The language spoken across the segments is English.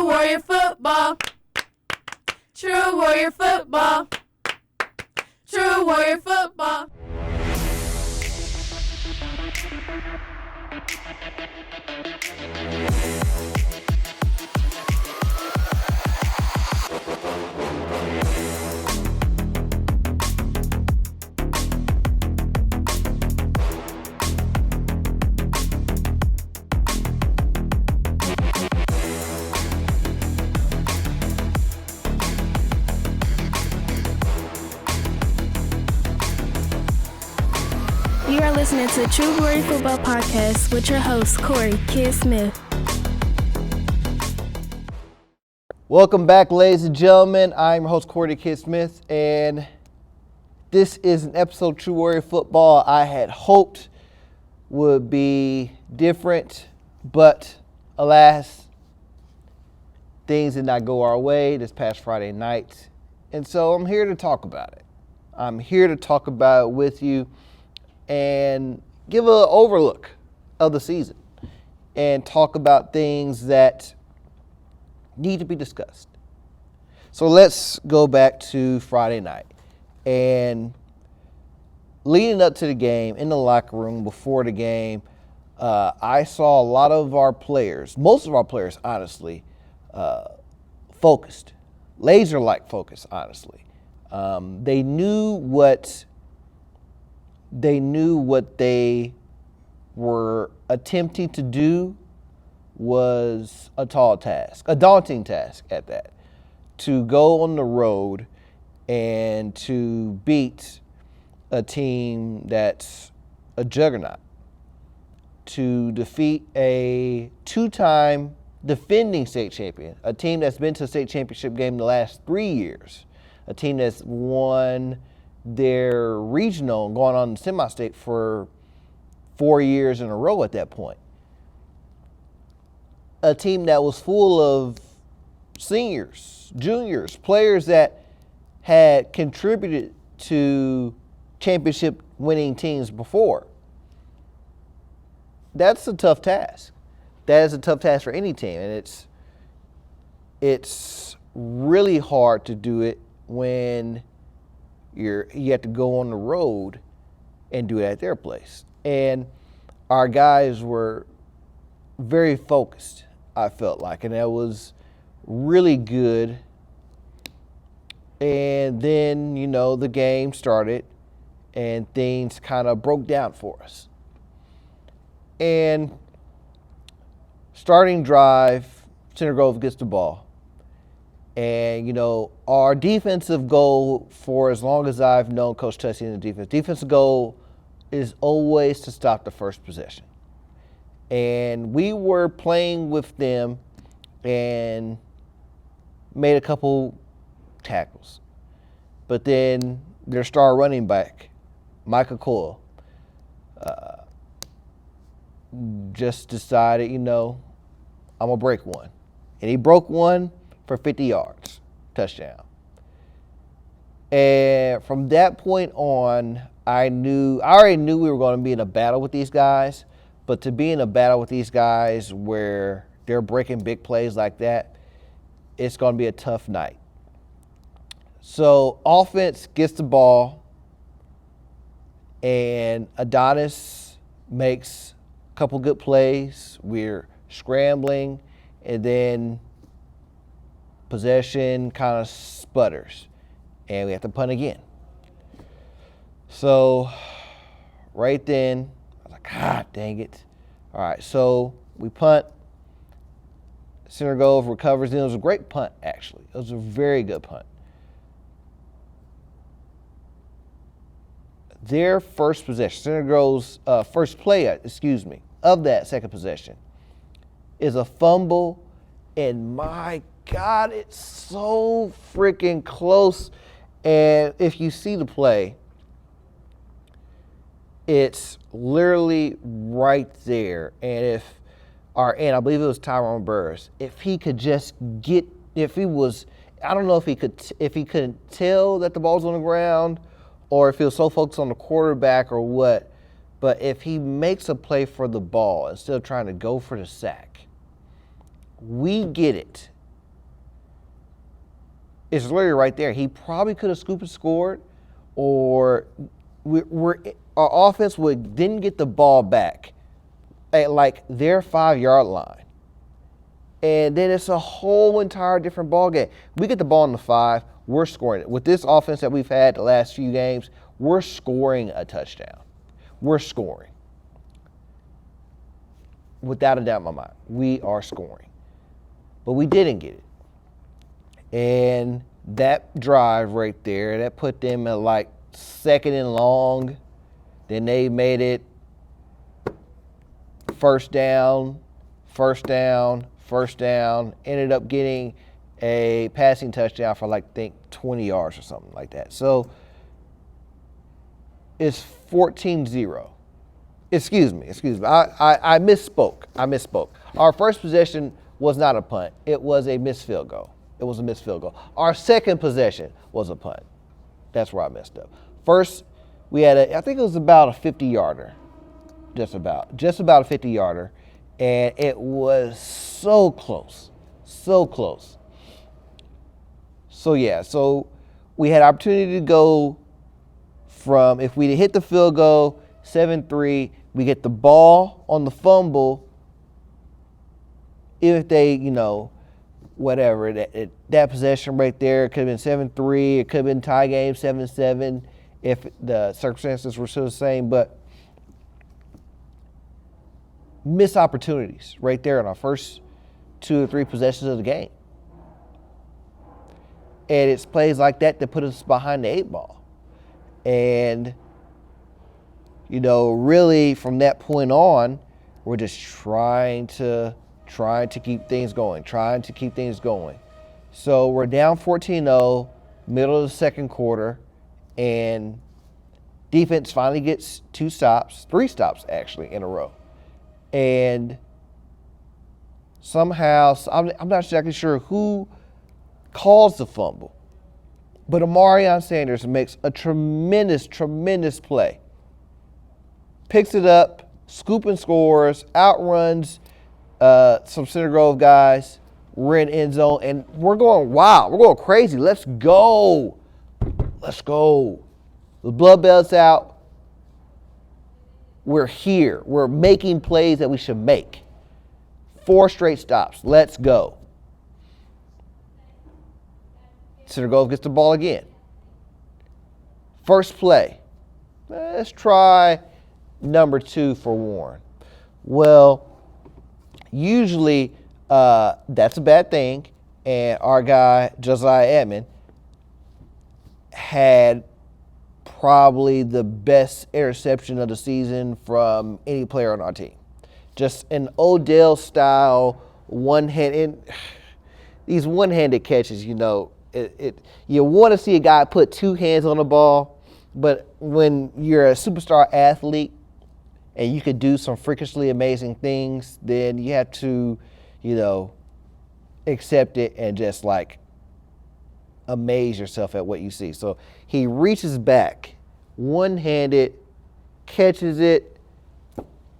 True Warrior Football. True Warrior Football. True Warrior Football. You are listening to True Warrior Football Podcast with your host, Corey Kid Smith. Welcome back, ladies and gentlemen. I'm your host, Corey Kid Smith, and this is an episode of True Warrior Football I had hoped would be different, but alas, things did not go our way this past Friday night, and so I'm here to talk about it. I'm here to talk about it with you and give an overlook of the season and talk about things that need to be discussed. So let's go back to Friday night. And leading up to the game, in the locker room, before the game, I saw a lot of our players, most of our players, honestly, focused, laser-like focused, honestly. They knew what they were attempting to do was a daunting task at that. To go on the road and to beat a team that's a juggernaut. To defeat a two-time defending state champion, a team that's been to the state championship game the last 3 years, a team that's won their regional and going on the semi-state for 4 years in a row at that point. A team that was full of seniors, juniors, players that had contributed to championship winning teams before. That's a tough task. That is a tough task for any team, and it's really hard to do it when you have to go on the road and do it at their place. And our guys were very focused, I felt like, and that was really good. And then, the game started and things kind of broke down for us. And starting drive, Center Grove gets the ball. And, our defensive goal for as long as I've known Coach Tussey in the defensive goal is always to stop the first possession. And we were playing with them and made a couple tackles. But then their star running back, Micah Coyle, just decided, I'm going to break one. And he broke one for 50 yards, touchdown. And from that point on, I already knew we were going to be in a battle with these guys, but to be in a battle with these guys where they're breaking big plays like that, it's going to be a tough night. So offense gets the ball, and Adonis makes a couple good plays. We're scrambling, and then possession kind of sputters, and we have to punt again. So right then, I was like, God dang it. All right, so we punt. Center Grove recovers. And it was a great punt, actually. It was a very good punt. Their first possession, Center Grove's first play, of that second possession is a fumble, and my God, it's so freaking close. And if you see the play, it's literally right there. And I believe it was Tyrone Burris, if he could just I don't know if he couldn't tell that the ball's on the ground, or if he was so focused on the quarterback or what, but if he makes a play for the ball instead of trying to go for the sack, we get it it's literally right there. He probably could have scooped and scored, or our offense didn't get the ball back at like their 5-yard line. And then it's a whole entire different ball game. We get the ball on the 5, we're scoring it. With this offense that we've had the last few games, we're scoring a touchdown. We're scoring. Without a doubt in my mind, we are scoring. But we didn't get it. And that drive right there, that put them at like 2nd and long. Then they made it first down, ended up getting a passing touchdown for like, I think 20 yards or something like that. So it's 14-0. Excuse me. I misspoke. Our first possession was not a punt. It was a missed field goal. Our second possession was a punt. That's where I messed up. First, we had I think it was about a 50-yarder. Just about a 50-yarder. And it was so close. So we had opportunity to go from, if we hit the field goal, 7-3, we get the ball on the fumble. If they, whatever, that possession right there, it could have been 7-3, it could have been tie game 7-7 if the circumstances were still the same, but missed opportunities right there in our first 2 or 3 possessions of the game. And it's plays like that that put us behind the 8 ball. And, really from that point on, we're just trying to keep things going. So we're down 14-0, middle of the second quarter, and defense finally gets 3 stops actually in a row. And somehow, I'm not exactly sure who calls the fumble, but Amarion Sanders makes a tremendous play. Picks it up, scoop and scores, outruns some Center Grove guys. We're in end zone, and we're going wild. We're going crazy. Let's go. The blood belt's out. We're here. We're making plays that we should make. 4 straight stops. Let's go. Center Grove gets the ball again. First play. Let's try number 2 for Warren. Well, usually that's a bad thing, and our guy, Josiah Edmond, had probably the best interception of the season from any player on our team. Just an Odell-style these one-handed catches, you want to see a guy put 2 hands on the ball, but when you're a superstar athlete and you could do some freakishly amazing things, then you have to, accept it and just amaze yourself at what you see. So he reaches back, one-handed, catches it,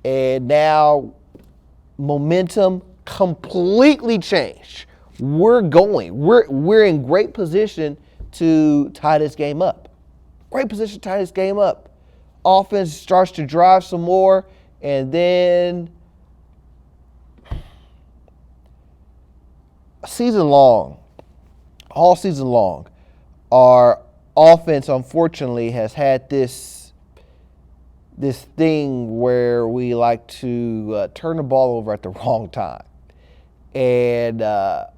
and now momentum completely changed. We're going. We're in great position to tie this game up. Offense starts to drive some more, and then all season long, our offense unfortunately has had this thing where we like to turn the ball over at the wrong time. And the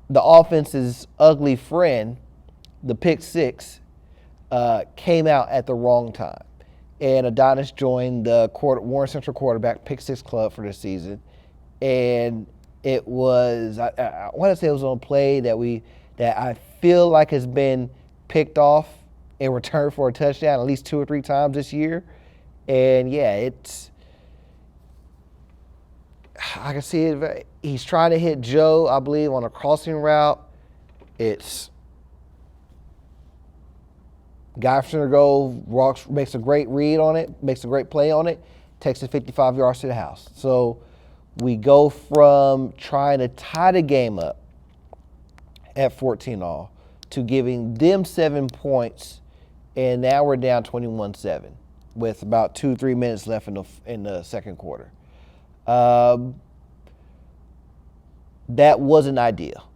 offense's ugly friend, the pick 6, came out at the wrong time. And Adonis joined the Warren Central quarterback pick 6 club for this season. And it was, I want to say it was on a play that I feel like has been picked off in return for a touchdown at least 2 or 3 times this year. And yeah, I can see it. He's trying to hit Joe, I believe, on a crossing route. It's guy from Center Grove makes a great read on it, makes a great play on it, takes it 55 yards to the house. So we go from trying to tie the game up at 14-all to giving them 7 points, and now we're down 21-7 with about 2-3 minutes left in the second quarter. That wasn't ideal.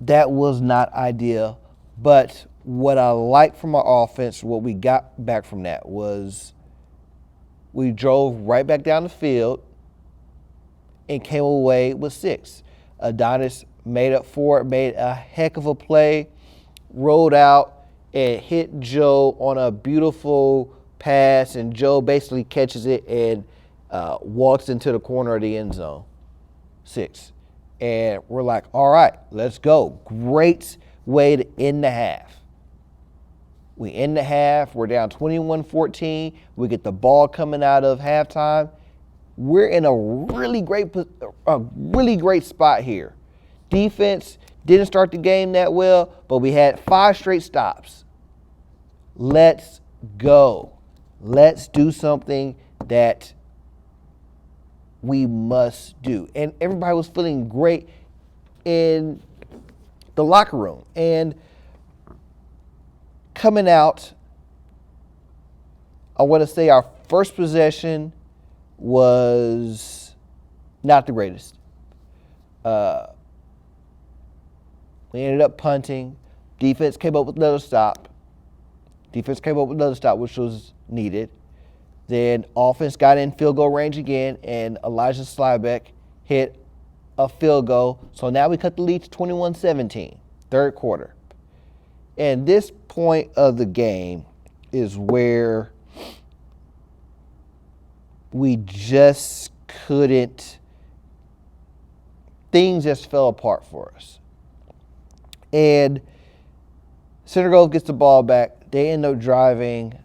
That was not ideal. But what I liked from our offense, what we got back from that was we drove right back down the field and came away with 6. Adonis made up for it, made a heck of a play, rolled out and hit Joe on a beautiful pass, and Joe basically catches it and walks into the corner of the end zone. 6. And we're like, all right, let's go. Great way to end the half. We end the half. We're down 21-14. We get the ball coming out of halftime. We're in a really great spot here. Defense didn't start the game that well, but we had 5 straight stops. Let's go. Let's do something that we must do. And everybody was feeling great in the locker room. And coming out, I want to say our first possession was not the greatest. We ended up punting. Defense came up with another stop. Which was needed. Then offense got in field goal range again, and Elijah Slybeck hit a field goal. So now we cut the lead to 21-17, third quarter. And this point of the game is where we just couldn't, things just fell apart for us. And Center Grove gets the ball back. They end up driving.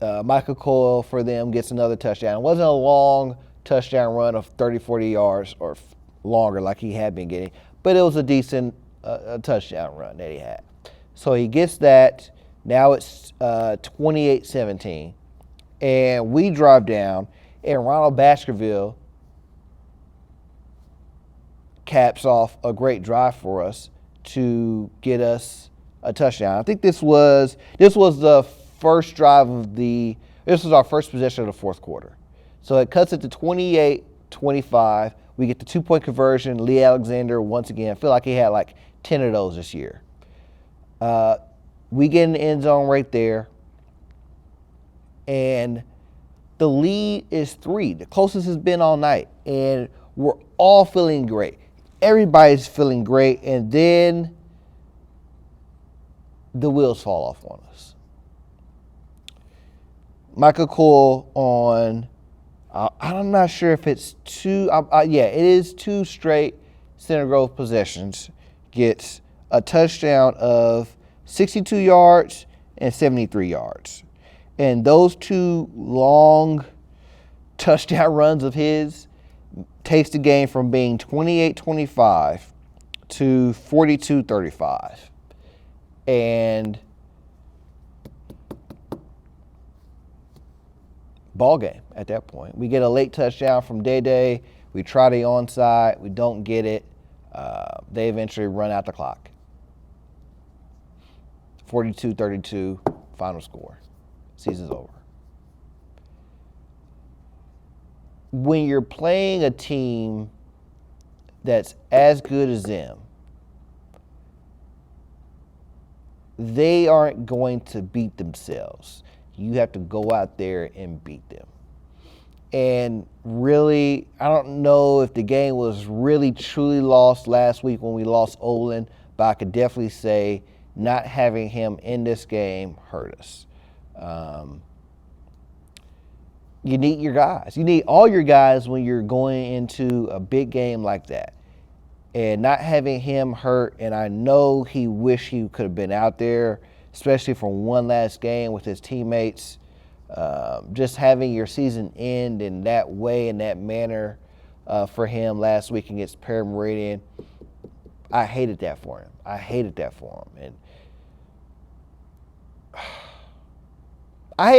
Michael Coyle for them gets another touchdown. It wasn't a long touchdown run of 30, 40 yards or longer like he had been getting, but it was a decent touchdown run that he had. So he gets that. Now it's 28-17. And we drive down, and Ronald Baskerville caps off a great drive for us to get us a touchdown. I think this was the first drive of this was our first possession of the fourth quarter. So it cuts it to 28-25. We get the 2-point conversion. Lee Alexander, once again, I feel like he had like 10 of those this year. We get in the end zone right there. And the lead is 3. The closest it's been all night. And we're all feeling great. Everybody's feeling great. And then the wheels fall off on us. Michael Coyle on, I'm not sure if it's 2, it is 2 straight Center Grove possessions, gets a touchdown of 62 yards and 73 yards. And those 2 long touchdown runs of his takes the game from being 28-25 to 42-35. And ball game at that point. We get a late touchdown from Day. We try the onside. We don't get it. They eventually run out the clock. 42-32, final score. Season's over. When you're playing a team that's as good as them, they aren't going to beat themselves. You have to go out there and beat them. And really, I don't know if the game was really truly lost last week when we lost Olin, but I could definitely say not having him in this game hurt us. You need your guys. You need all your guys when you're going into a big game like that. And not having him hurt, and I know he wished he could have been out there, especially for one last game with his teammates. Just having your season end in that way, in that manner for him last week against Perry Meridian, I hated that for him. And I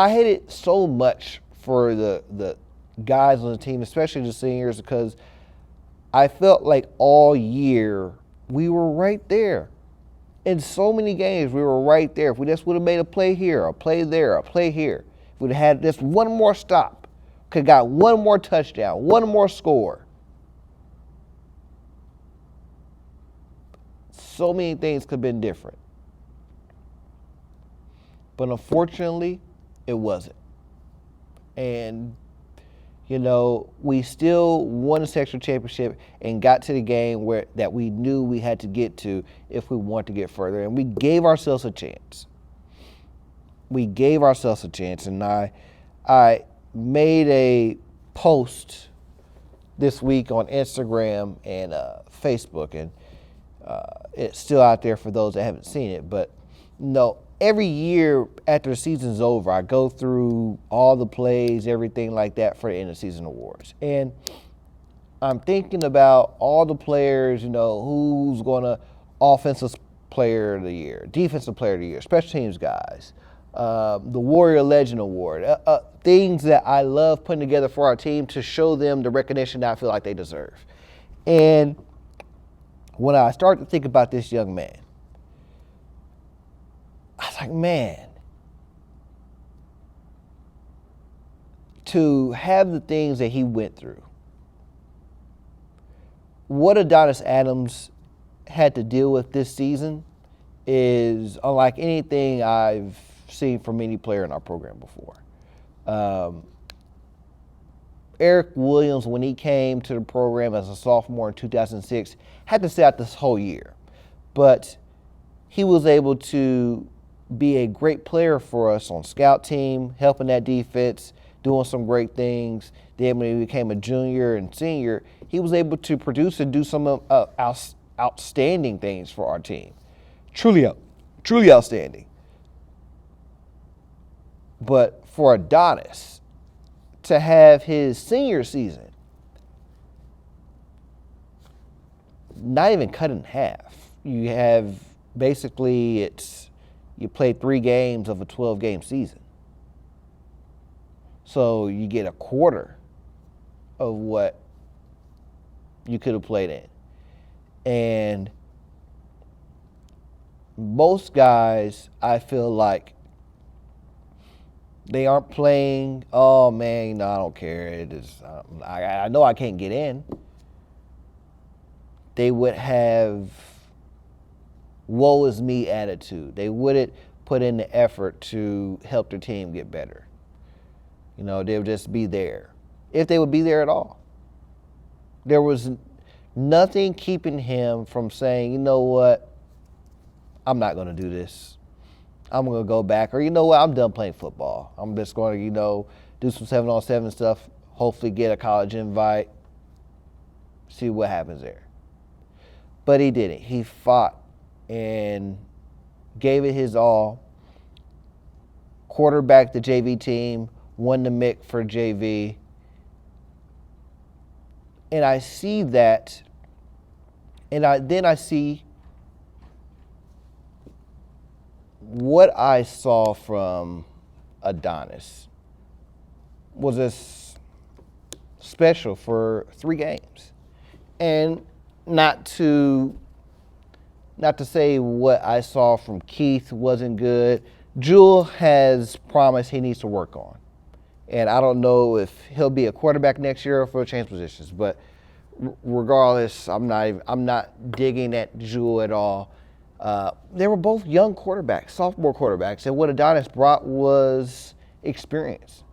hated so much for the guys on the team, especially the seniors, because I felt like all year we were right there. In so many games, we were right there. If we just would have made a play here, a play there, a play here, if we'd have had just one more stop, could have got one more touchdown, one more score. So many things could have been different. But unfortunately, it wasn't. And, we still won the sectional championship and got to the game that we knew we had to get to if we wanted to get further. And we gave ourselves a chance. And I made a post this week on Instagram and Facebook, and it's still out there for those that haven't seen it. But every year after the season's over, I go through all the plays, everything like that for the end of season awards. And I'm thinking about all the players, who's going to offensive player of the year, defensive player of the year, special teams guys, the Warrior Legend Award, things that I love putting together for our team to show them the recognition that I feel like they deserve. And when I started to think about this young man, I was like, man, to have the things that he went through, what Adonis Adams had to deal with this season is unlike anything I've seen from any player in our program before. Eric Williams, when he came to the program as a sophomore in 2006, had to sit out this whole year. But he was able to be a great player for us on scout team, helping that defense, doing some great things. Then when he became a junior and senior, he was able to produce and do some outstanding things for our team. Truly outstanding. But for Adonis to have his senior season not even cut in half, you have basically you play 3 games of a 12-game season. So you get a quarter of what you could have played in. And most guys, I feel like, they aren't playing, oh man, I don't care. I know I can't get in. They would have woe is me attitude. They wouldn't put in the effort to help their team get better. They would just be there, if they would be there at all. There was nothing keeping him from saying, you know what, I'm not going to do this. I'm going to go back. Or you know what, I'm done playing football. I'm just going to, do some 7-on-7 stuff, hopefully get a college invite, see what happens there. But he didn't. He fought and gave it his all. Quarterbacked the JV team, won the MIC for JV. And I see that, and then I see what I saw from Adonis was this special for 3 games. And not to say what I saw from Keith wasn't good. Jewel has promised he needs to work on. And I don't know if he'll be a quarterback next year or if he'll change positions. But regardless, I'm not digging at Jewel at all. They were both young quarterbacks, sophomore quarterbacks, and what Adonis brought was experience.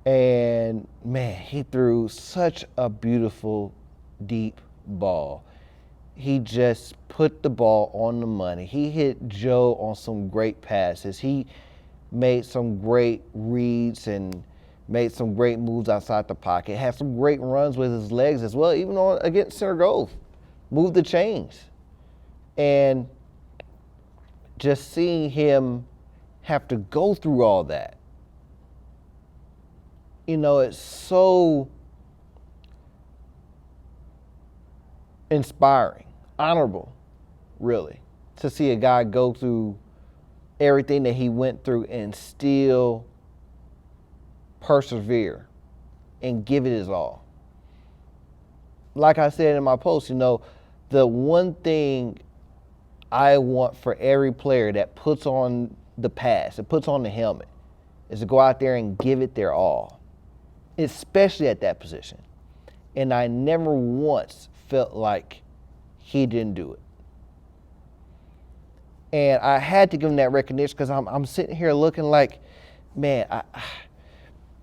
And man, he threw such a beautiful, deep ball. He just put the ball on the money. He hit Joe on some great passes. He made some great reads and made some great moves outside the pocket. Had some great runs with his legs as well, even against Center Grove. Moved the chains. And just seeing him have to go through all that, it's so inspiring, honorable, really, to see a guy go through everything that he went through and still persevere and give it his all. like I said in my post, the one thing I want for every player that puts on the pads, that puts on the helmet, is to go out there and give it their all, especially at that position. And I never once felt like he didn't do it. And I had to give him that recognition because I'm sitting here looking like, man,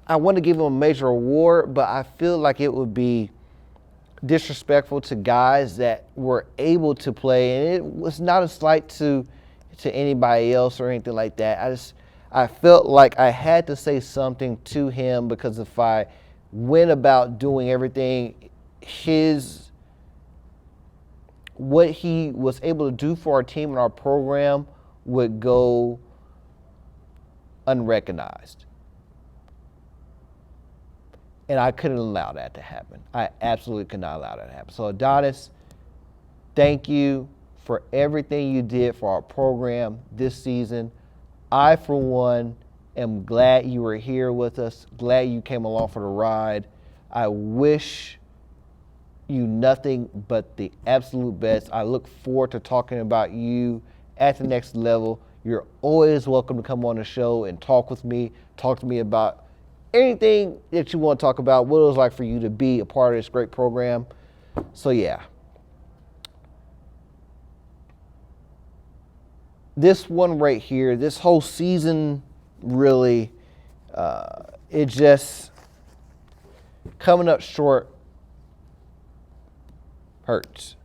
I want to give him a major award, but I feel like it would be disrespectful to guys that were able to play. And it was not a slight to anybody else or anything like that. I felt like I had to say something to him, because if I went about doing everything what he was able to do for our team and our program would go unrecognized. And I couldn't allow that to happen. I absolutely could not allow that to happen. So Adonis, thank you for everything you did for our program this season. I, for one, am glad you were here with us, glad you came along for the ride. I wish you nothing but the absolute best. I look forward to talking about you at the next level. You're always welcome to come on the show and talk with me, talk to me about anything that you want to talk about, what it was like for you to be a part of this great program. So yeah. This one right here, this whole season, really, it just coming up short hurts.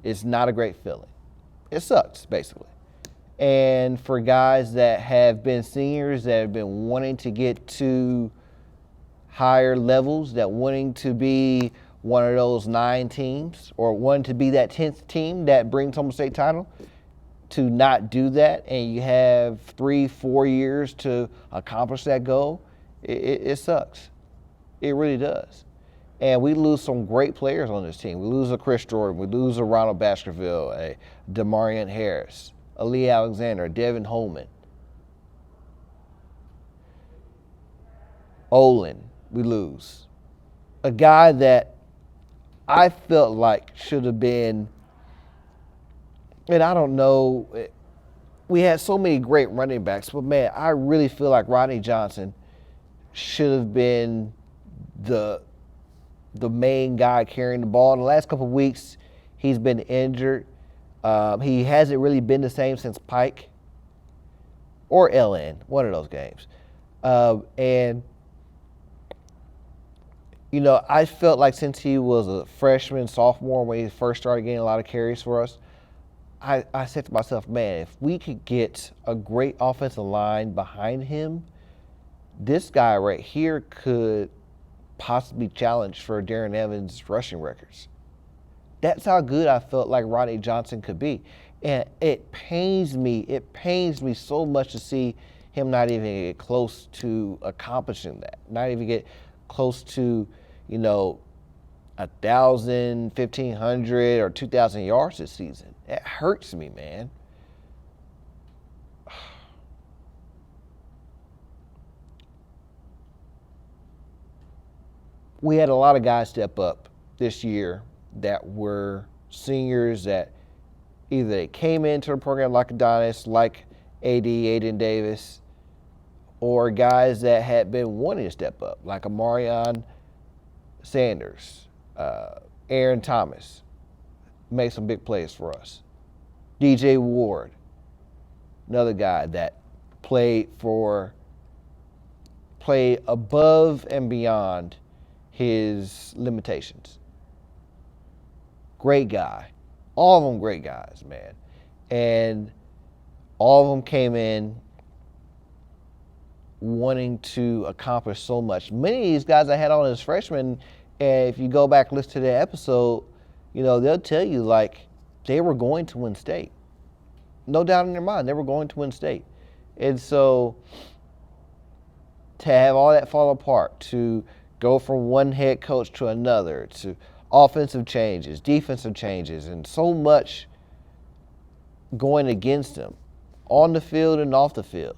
It's not a great feeling. It sucks, basically. And for guys that have been seniors, that have been wanting to get to higher levels, that wanting to be one of those 9 teams or wanting to be that 10th team that brings home a state title, to not do that, and you have 3-4 years to accomplish that goal, it sucks. It really does. And we lose some great players on this team. We lose a Chris Jordan. We lose a Ronald Baskerville, a DeMarion Harris, a Lee Alexander, Devin Holman. Olin, we lose. A guy that I felt like should have been, and I don't know, we had so many great running backs, but man, I really feel like Rodney Johnson should have been the main guy carrying the ball. In the last couple of weeks, he's been injured. He hasn't really been the same since Pike or LN, one of those games. And, I felt like since he was a freshman, sophomore, when he first started getting a lot of carries for us, I said to myself, man, if we could get a great offensive line behind him, this guy right here could possibly challenge for Darren Evans' rushing records. That's how good I felt like Rodney Johnson could be. And it pains me so much to see him not even get close to accomplishing that, not even get close to, 1,000, 1,500, or 2,000 yards this season. It hurts me, man. We had a lot of guys step up this year that were seniors that either they came into the program like Adonis, like Aiden Davis, or guys that had been wanting to step up, like Amarion Sanders, Aaron Thomas, made some big plays for us. DJ Ward, another guy that played above and beyond his limitations. Great guy. All of them great guys, man. And all of them came in wanting to accomplish so much. Many of these guys I had on as freshmen, and if you go back and listen to their episode, they'll tell you, like, they were going to win state. No doubt in their mind, they were going to win state. And so to have all that fall apart, to go from one head coach to another, to offensive changes, defensive changes, and so much going against them on the field and off the field.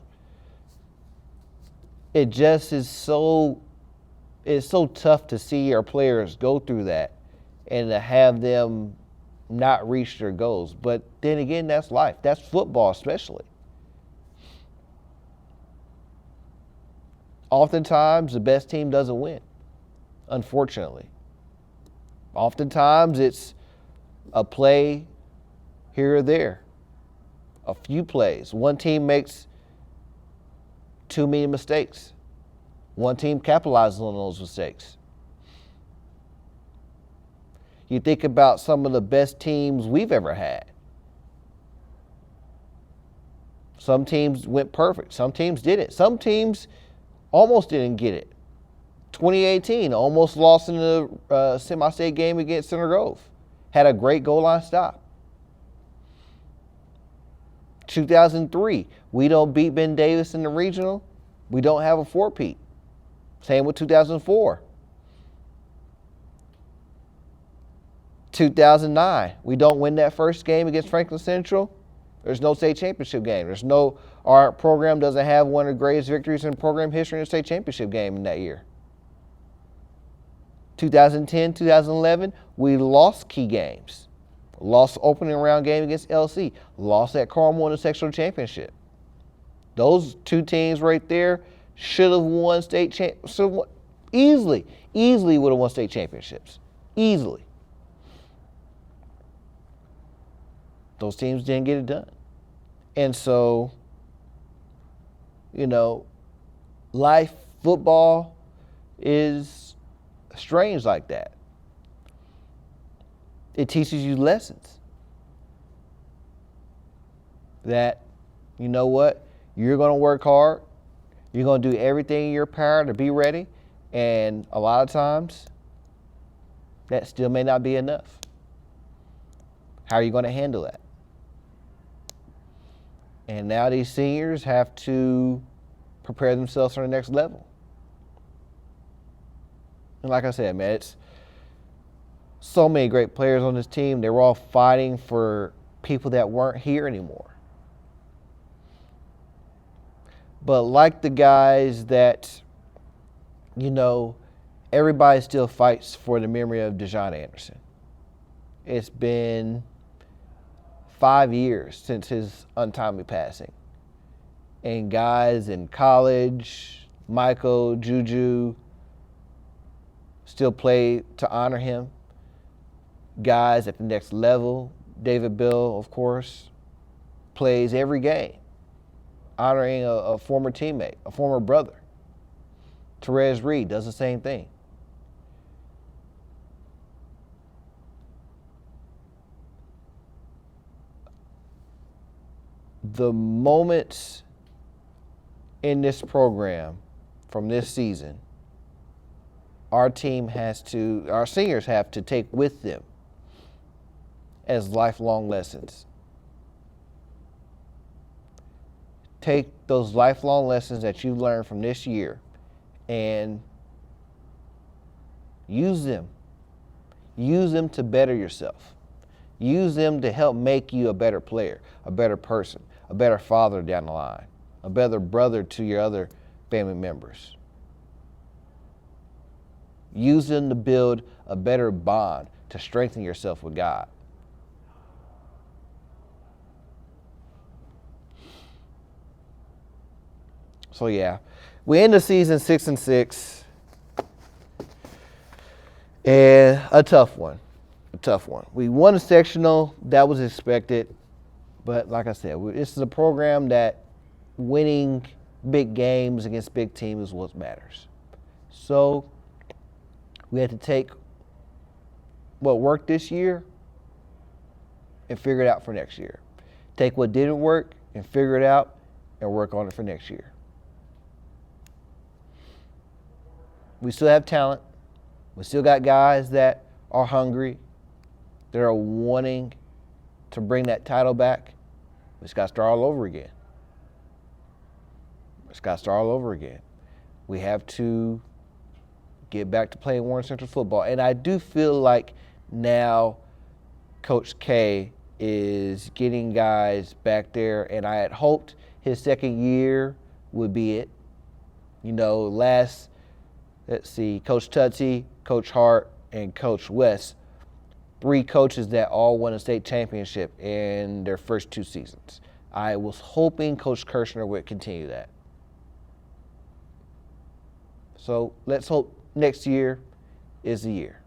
It just is so it's so tough to see our players go through that and to have them not reach their goals. But then again, that's life. That's football especially. Oftentimes, the best team doesn't win, unfortunately. Oftentimes, it's a play here or there, a few plays. One team makes too many mistakes. One team capitalizes on those mistakes. You think about some of the best teams we've ever had. Some teams went perfect. Some teams didn't. Some teams almost didn't get it. 2018, almost lost in the semi-state game against Center Grove. Had a great goal line stop. 2003, we don't beat Ben Davis in the regional. We don't have a four-peat. Same with 2004. 2009, we don't win that first game against Franklin Central. There's no state championship game. Our program doesn't have one of the greatest victories in program history in the state championship game in that year. 2010, 2011, we lost key games. Lost opening round game against LC. Lost at Carmel in the sectional championship. Those two teams right there should have won easily would have won state championships. Easily. Those teams didn't get it done. And so, life, football is strange like that. It teaches you lessons. That, you know what? You're going to work hard. You're going to do everything in your power to be ready. And a lot of times, that still may not be enough. How are you going to handle that? And now these seniors have to prepare themselves for the next level. And like I said, man, it's so many great players on this team. They were all fighting for people that weren't here anymore. But like the guys that, everybody still fights for the memory of Dejon Anderson. It's been 5 years since his untimely passing. And guys in college, Michael, Juju, still play to honor him. Guys at the next level, David Bill, of course, plays every game, honoring a former teammate, a former brother. Therese Reed does the same thing. The moments in this program from this season, our seniors have to take with them as lifelong lessons. Take those lifelong lessons that you learned from this year and use them. Use them to better yourself. Use them to help make you a better player, a better person, a better father down the line, a better brother to your other family members. Use them to build a better bond, to strengthen yourself with God. So yeah, we end the season 6-6, and a tough one. We won a sectional, that was expected, but like I said, this is a program that winning big games against big teams is what matters. So we had to take what worked this year and figure it out for next year. Take what didn't work and figure it out and work on it for next year. We still have talent. We still got guys that are hungry, that are wanting to bring that title back. We just got to start all over again. We have to get back to playing Warren Central football. And I do feel like now Coach K is getting guys back there, and I had hoped his second year would be it. Last let's see, Coach Tutsy, Coach Hart, and Coach West. 3 coaches that all won a state championship in their first 2 seasons. I was hoping Coach Kirshner would continue that. So let's hope next year is the year.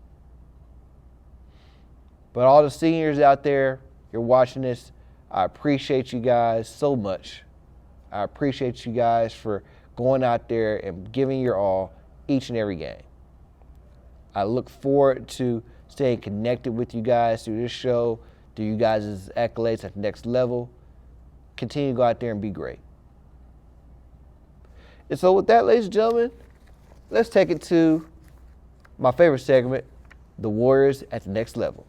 But all the seniors out there, you're watching this, I appreciate you guys so much. I appreciate you guys for going out there and giving your all each and every game. I look forward to staying connected with you guys through this show, through you guys' accolades at the next level. Continue to go out there and be great. And so with that, ladies and gentlemen, let's take it to my favorite segment, the Warriors at the next level.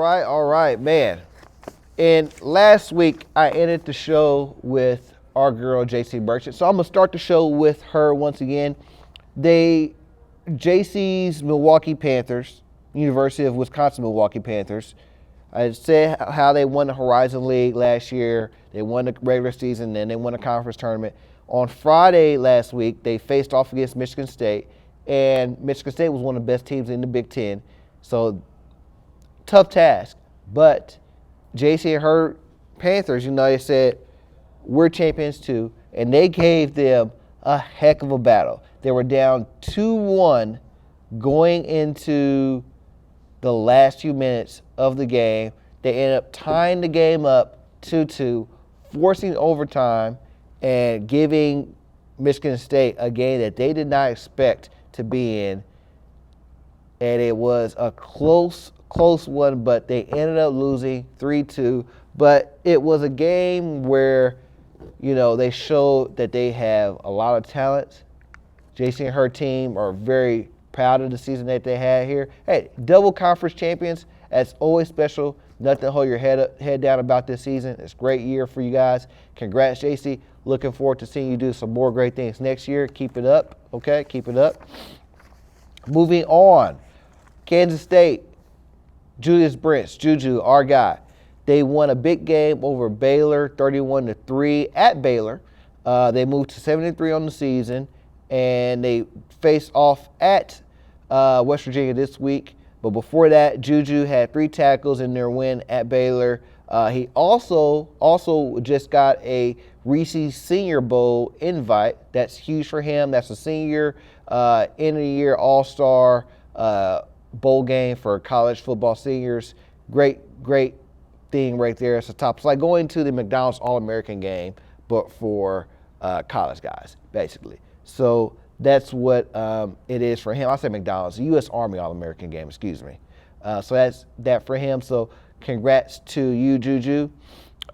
All right, man. And last week, I ended the show with our girl, JC Merchant. So I'm going to start the show with her once again. JC's Milwaukee Panthers, University of Wisconsin-Milwaukee Panthers, I said how they won the Horizon League last year. They won the regular season, then they won the conference tournament. On Friday last week, they faced off against Michigan State, and Michigan State was one of the best teams in the Big Ten. So tough task. But JC and her Panthers, they said, we're champions too, and they gave them a heck of a battle. They were down 2-1 going into the last few minutes of the game. They ended up tying the game up 2-2, forcing overtime, and giving Michigan State a game that they did not expect to be in. And it was a close one, but they ended up losing 3-2. But it was a game where, they showed that they have a lot of talent. JC and her team are very proud of the season that they had here. Hey, double conference champions, that's always special. Nothing to hold your head down about this season. It's a great year for you guys. Congrats, JC. Looking forward to seeing you do some more great things next year. Keep it up, okay? Keep it up. Moving on, Kansas State, Julius Brents, Juju, our guy. They won a big game over Baylor, 31-3 at Baylor. They moved to 7-3 on the season, and they faced off at West Virginia this week. But before that, Juju had 3 tackles in their win at Baylor. He also just got a Reese's Senior Bowl invite. That's huge for him. That's a senior end of the year all-star bowl game for college football seniors. Great thing right there. It's the top. It's like going to the McDonald's All-American game, but for college guys, basically. So that's what it is for him. I say McDonald's, the U.S. Army All-American game, excuse me. So that's that for him. So congrats to you, Juju.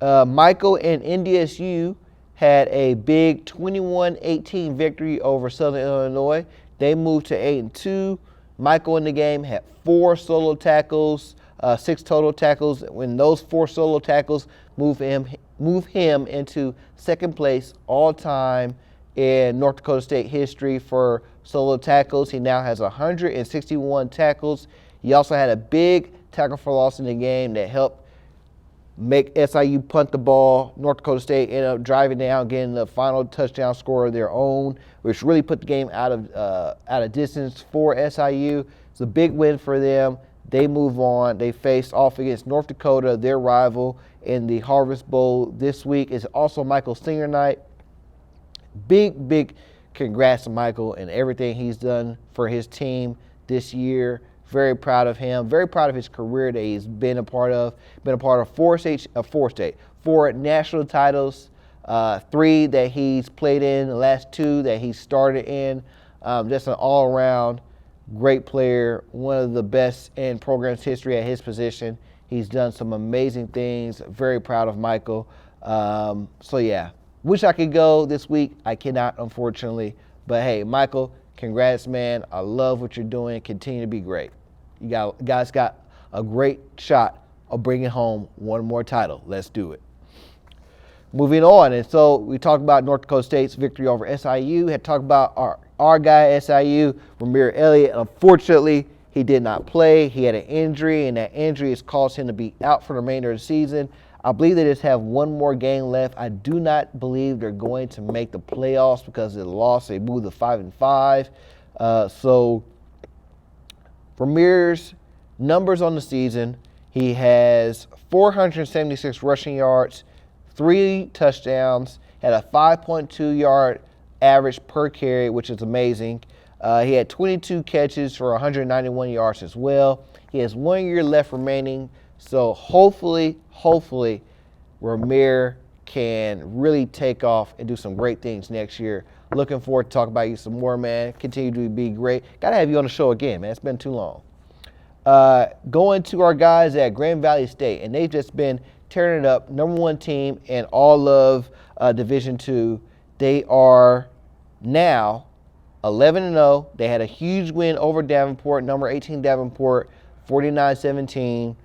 Michael and NDSU had a big 21-18 victory over Southern Illinois. They moved to 8-2. Michael in the game had 4 solo tackles, 6 total tackles. When those 4 solo tackles move him into second place all time in North Dakota State history for solo tackles. He now has 161 tackles. He also had a big tackle for loss in the game that helped make SIU punt the ball. North Dakota State ended up driving down, getting the final touchdown score of their own, which really put the game out of distance for SIU. It's a big win for them. They move on. They face off against North Dakota, their rival, in the Harvest Bowl this week. It's also Michael Singer night. Big congrats to Michael and everything he's done for his team this year. Very proud of him. Very proud of his career that he's been a part of. Been a part of four national titles, 3 that he's played in, the last 2 that he started in. Just an all-around great player, one of the best in program's history at his position. He's done some amazing things. Very proud of Michael. So yeah, wish I could go this week. I cannot, unfortunately. But hey, Michael, congrats, man. I love what you're doing. Continue to be great. You guys got a great shot of bringing home one more title. Let's do it. Moving on, and so we talked about North Dakota State's victory over SIU. Had talked about our guy at SIU, Ramir Elliott. Unfortunately, he did not play. He had an injury, and that injury has caused him to be out for the remainder of the season. I believe they just have one more game left. I do not believe they're going to make the playoffs because of the loss. They moved to 5-5. So Ramir's numbers on the season, he has 476 rushing yards, 3 touchdowns, had a 5.2 yard average per carry, which is amazing. He had 22 catches for 191 yards as well. He has 1 year left remaining, so hopefully, Ramir can really take off and do some great things next year. Looking forward to talking about you some more, man. Continue to be great. Got to have you on the show again, man. It's been too long. Going to our guys at Grand Valley State, and they've just been tearing it up. Number 1 team in all of Division II. They are now 11-0. They had a huge win over Davenport, number 18 Davenport, 49-17.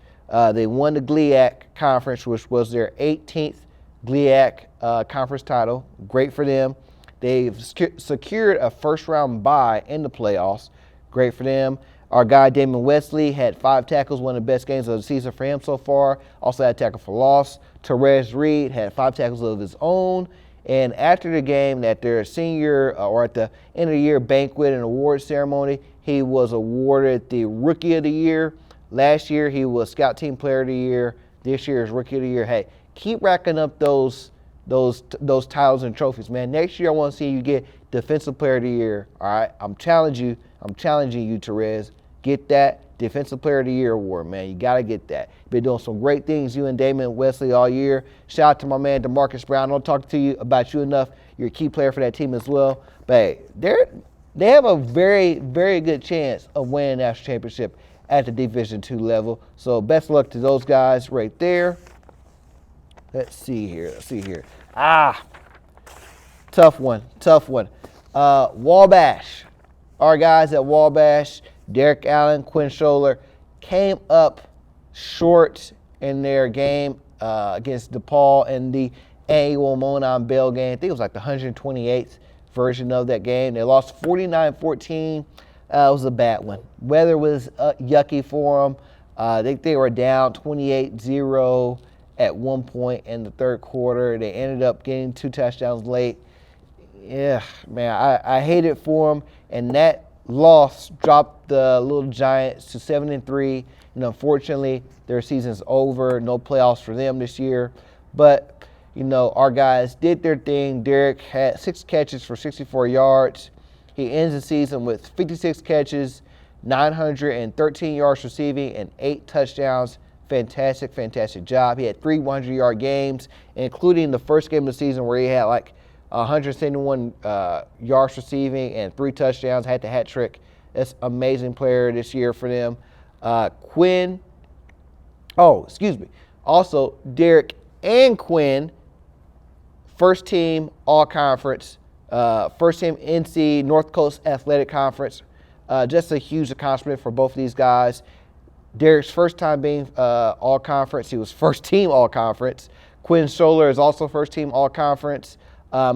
They won the GLIAC Conference, which was their 18th GLIAC Conference title. Great for them. They've secured a first-round bye in the playoffs. Great for them. Our guy, Damon Wesley, had 5 tackles, one of the best games of the season for him so far. Also had a tackle for loss. Therese Reed had 5 tackles of his own. And after the game, at their senior or at the end of the year banquet and award ceremony, he was awarded the Rookie of the Year. Last year, he was Scout Team Player of the Year. This year is Rookie of the Year. Hey, keep racking up those titles and trophies, man. Next year, I want to see you get Defensive Player of the Year. All right, I'm challenging you, Therese. Get that Defensive Player of the Year award, man. You got to get that. You've been doing some great things, you and Damon Wesley, all year. Shout out to my man, DeMarcus Brown. I don't talk to you about you enough. You're a key player for that team as well. But hey, they have a very, very good chance of winning the national championship at the Division II level. So best of luck to those guys right there. Let's see here. Tough one. Wabash. Our guys at Wabash, Derek Allen, Quinn Scholler, came up short in their game against DePaul in the annual Monon Bell game. I think it was like the 128th version of that game. They lost 49-14. It was a bad one. Weather was yucky for them. I think they were down 28-0 at one point in the third quarter. They ended up getting 2 touchdowns late. Yeah, man, I hate it for them. And that loss dropped the Little Giants to 7-3. And unfortunately, their season's over. No playoffs for them this year. But, you know, our guys did their thing. Derek had 6 catches for 64 yards. He ends the season with 56 catches, 913 yards receiving, and 8 touchdowns. Fantastic job. He had 3 100-yard games, including the first game of the season where he had like 171 yards receiving and 3 touchdowns, had the hat trick. That's amazing player this year for them. Also, Derek and Quinn, first team all-conference, first team NC North Coast Athletic Conference. Just a huge accomplishment for both of these guys. Derek's first time being all-conference. He was first team all-conference. Quinn Scholler is also first team all-conference.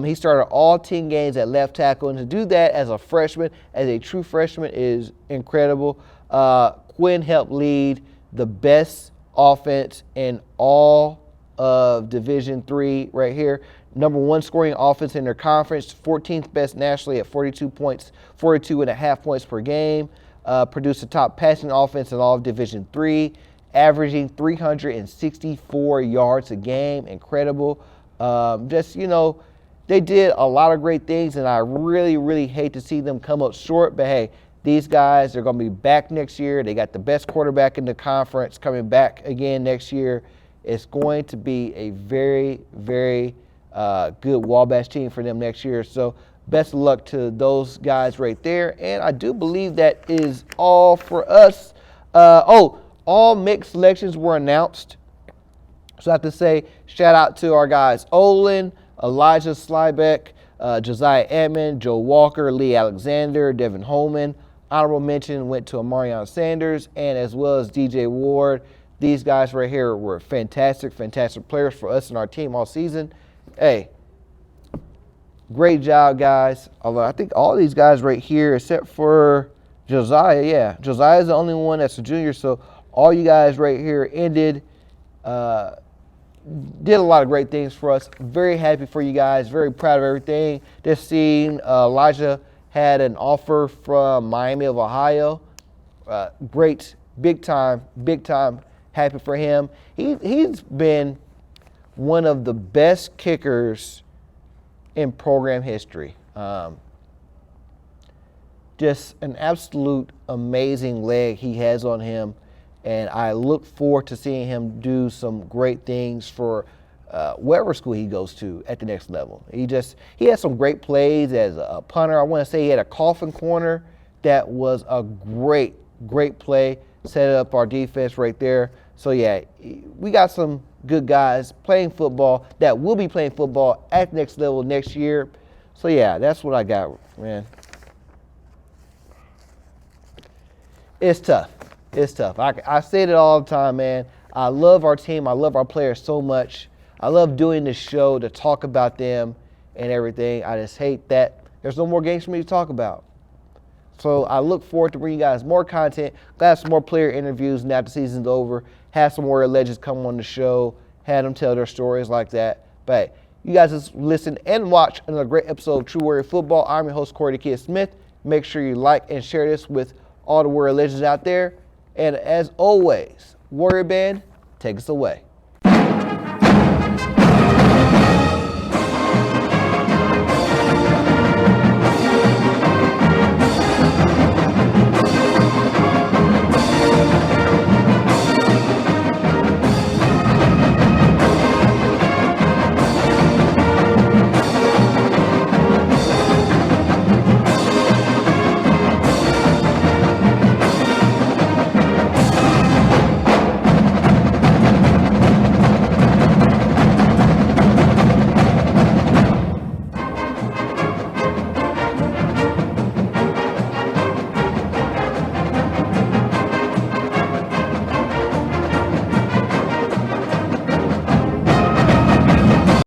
He started all 10 games at left tackle, and to do that as a freshman, as a true freshman, is incredible. Quinn helped lead the best offense in all of Division III right here. Number 1 scoring offense in their conference, 14th best nationally at 42.5 points per game. Produced the top passing offense in all of Division III, averaging 364 yards a game. Incredible. They did a lot of great things, and I really, really hate to see them come up short. But, hey, these guys are going to be back next year. They got the best quarterback in the conference coming back again next year. It's going to be a very, very good Wabash team for them next year. So best of luck to those guys right there. And I do believe that is all for us. All mixed selections were announced. So I have to say shout out to our guys Olin, Elijah Slybeck, Josiah Edmond, Joe Walker, Lee Alexander, Devin Holman. Honorable mention went to Amarion Sanders and as well as DJ Ward. These guys right here were fantastic players for us and our team all season. Hey, great job, guys. Although I think all these guys right here, except for Josiah, Josiah's the only one that's a junior. So all you guys right here did a lot of great things for us. Very happy for you guys. Very proud of everything. Just seeing Elijah had an offer from Miami of Ohio. Great, big time. Happy for him. He's been one of the best kickers in program history. Just an absolute amazing leg he has on him, and I look forward to seeing him do some great things for whatever school he goes to at the next level. He had some great plays as a punter. I want to say he had a coffin corner that was a great play, set up our defense right there. So, yeah, we got some good guys playing football that will be playing football at the next level next year. So, yeah, that's what I got, man. It's tough. I say it all the time, man. I love our team. I love our players so much. I love doing this show to talk about them and everything. I just hate that there's no more games for me to talk about. So I look forward to bringing you guys more content, have some more player interviews now the season's over, have some more legends come on the show, have them tell their stories like that. But you guys just listen and watch another great episode of True Warrior Football. I'm your host, Corey the Kid Smith. Make sure you like and share this with all the Warrior legends out there. And as always, Warrior Band, take us away.